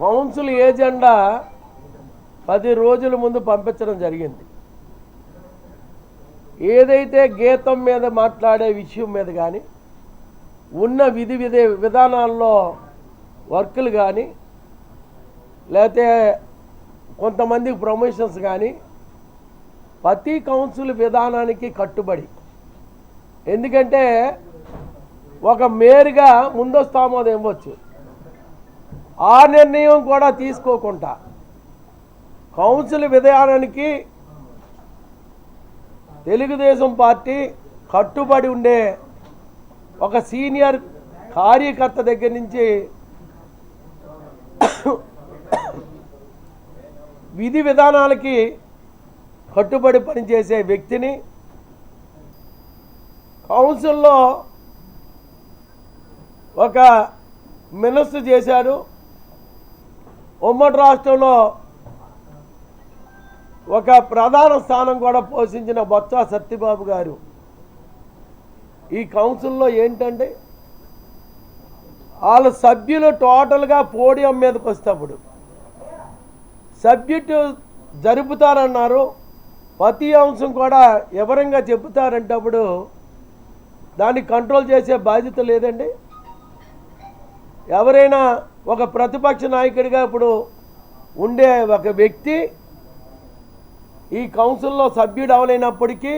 Council agenda 10 రోజుల ముందు పంపించడం జరిగింది. ఏదైతే గీతం మీద మాట్లాడే విషయం మీద కానీ ఉన్న విధానాల్లో వర్కులు కానీ లేకపోతే కొంతమందికి ప్రమోషన్స్ కానీ ప్రతి కౌన్సిల్ విధానానికి కట్టుబడి, ఎందుకంటే ఒక మేయర్గా ముందస్తు ఆమోదం ఇవ్వచ్చు, ఆ నిర్ణయం కూడా తీసుకోకుండా కౌన్సిల్ విధానానికి తెలుగుదేశం పార్టీ కట్టుబడి ఉండే ఒక సీనియర్ కార్యకర్త దగ్గర నుంచి విధి విధానాలకి కట్టుబడి పనిచేసే వ్యక్తిని కౌన్సిల్లో ఒక మినిస్టర్ చేశాడు. ఉమ్మడి రాష్ట్రంలో ఒక ప్రధాన స్థానం కూడా పోషించిన బొత్స సత్యబాబు గారు ఈ కౌన్సిల్లో ఏంటంటే వాళ్ళ సభ్యులు టోటల్గా పోడియం మీదకి వస్తేప్పుడు సబ్జెక్టు జరుపుతారన్నారు, ప్రతి అంశం కూడా వివరంగా చెబుతారంటప్పుడు దాన్ని కంట్రోల్ చేసే బాధ్యత లేదండి. ఎవరైనా ఒక ప్రతిపక్ష నాయకుడిగా ఇప్పుడు ఉండే ఒక వ్యక్తి ఈ కౌన్సిల్లో సభ్యుడు అవలేనప్పటికీ,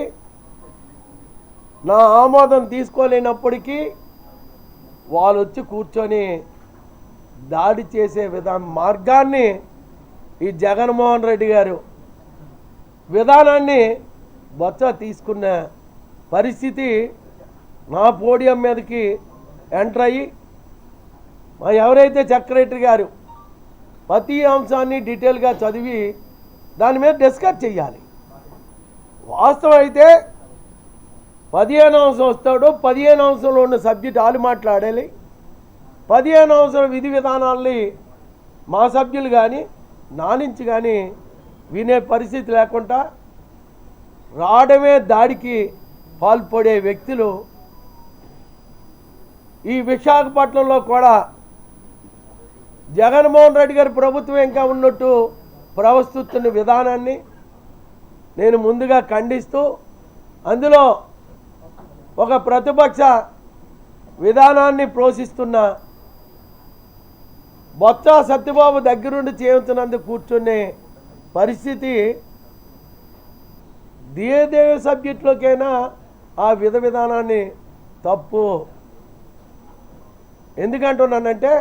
నా ఆమోదం తీసుకోలేనప్పటికీ వాళ్ళు వచ్చి కూర్చొని దాడి చేసే మార్గాన్ని ఈ జగన్మోహన్ రెడ్డి గారు విధానాన్ని బొత్స తీసుకున్న పరిస్థితి నా పోడియం మీదకి ఎంటర్ అయ్యి ఎవరైతే సెక్రటరీ గారు ప్రతి అంశాన్ని డీటెయిల్గా చదివి దాని మీద డిస్కస్ చేయాలి. వాస్తవం అయితే 15వ అంశం వస్తాడు, 15వ అంశంలో ఉన్న సబ్జెక్ట్ వాళ్ళు మాట్లాడాలి. 15వ అంశం విధి విధానాల్ని మా సభ్యులు కానీ నా నుంచి కానీ వినే పరిస్థితి లేకుండా రావడమే దాడికి పాల్పడే వ్యక్తులు ఈ విశాఖపట్నంలో కూడా జగన్మోహన్ రెడ్డి గారి ప్రభుత్వం ఇంకా ఉన్నట్టు ప్రవర్తిస్తున్న విధానాన్ని నేను ముందుగా ఖండిస్తూ, అందులో ఒక ప్రతిపక్ష విధానాన్ని పోషిస్తున్న బొత్స సత్యబాబు దగ్గరుండి చేయించినందుకు కూర్చునే పరిస్థితి ఏ సబ్జెక్టులోకైనా ఆ విధానాన్ని తప్పు. ఎందుకంటున్నానంటే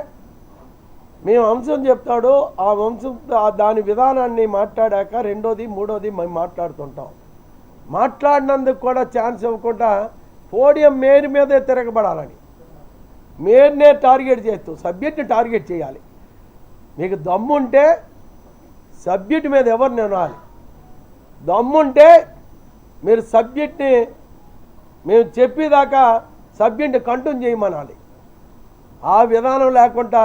మేము అంశం చెప్తాడు, ఆ అంశం దాని విధానాన్ని మాట్లాడాక రెండోది మూడోది మేము మాట్లాడుతుంటాం. మాట్లాడినందుకు కూడా ఛాన్స్ ఇవ్వకుండా పోడియం మేయర్ మీదే తిరగబడాలని మేయర్నే టార్గెట్ చేస్తూ సబ్జెక్ట్ని టార్గెట్ చేయాలి. మీకు దమ్ముంటే సబ్జెక్ట్ మీద ఎవరు నినాలి, దమ్ముంటే మీరు సబ్జెక్ట్ని మేము చెప్పేదాకా సబ్జెక్ట్ని కంటిన్యూ చేయమనాలి. ఆ విధానం లేకుండా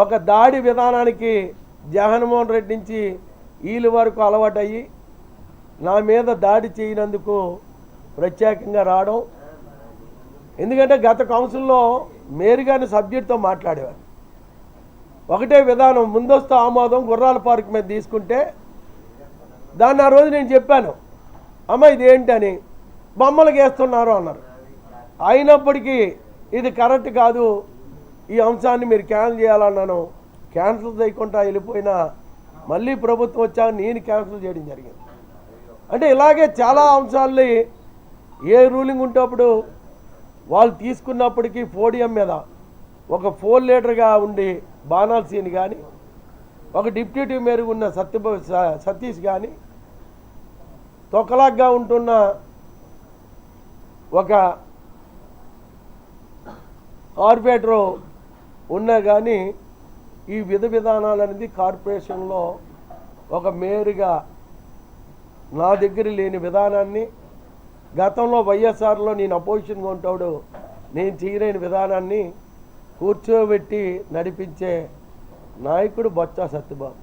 ఒక దాడి విధానానికి జగన్మోహన్ రెడ్డి నుంచి వీళ్ళ వరకు అలవాటయ్యి నా మీద దాడి చేయనందుకు ప్రత్యేకంగా రావడం. ఎందుకంటే గత కౌన్సిల్లో మేయర్ గారిని సబ్జెక్ట్తో మాట్లాడేవారు. ఒకటే విధానం, ముందస్తు ఆమోదం గుర్రాల పార్క్ మీద తీసుకుంటే దాన్ని ఆ రోజు నేను చెప్పాను, అమ్మ ఇదేంటని, బొమ్మలకు వేస్తున్నారు అన్నారు. అయినప్పటికీ ఇది కరెక్ట్ కాదు, ఈ అంశాన్ని మీరు క్యాన్సిల్ చేయాలన్నాను. క్యాన్సిల్ చేయకుండా వెళ్ళిపోయినా మళ్ళీ ప్రభుత్వం వచ్చాక నేను క్యాన్సిల్ చేయడం జరిగింది. అంటే ఇలాగే చాలా అంశాలని ఏ రూలింగ్ ఉంటేప్పుడు వాళ్ళు తీసుకున్నప్పటికీ పోడియం మీద ఒక 4 లీడర్గా ఉండి బాణాల్ సీన్ కానీ, ఒక డిప్యూటీ మేయర్ ఉన్న సతీష్ కానీ, తొక్కలాగ్గా ఉంటున్న ఒక కార్పొరేటరు ఉన్నా కానీ ఈ విధానాలు అనేది కార్పొరేషన్లో ఒక మేయర్గా నా దగ్గర లేని విధానాన్ని, గతంలో వైఎస్ఆర్లో నేను అపోజిషన్గా ఉంటాడు నేను చేయలేని విధానాన్ని కూర్చోబెట్టి నడిపించే నాయకుడు బొత్స సత్యబాబు.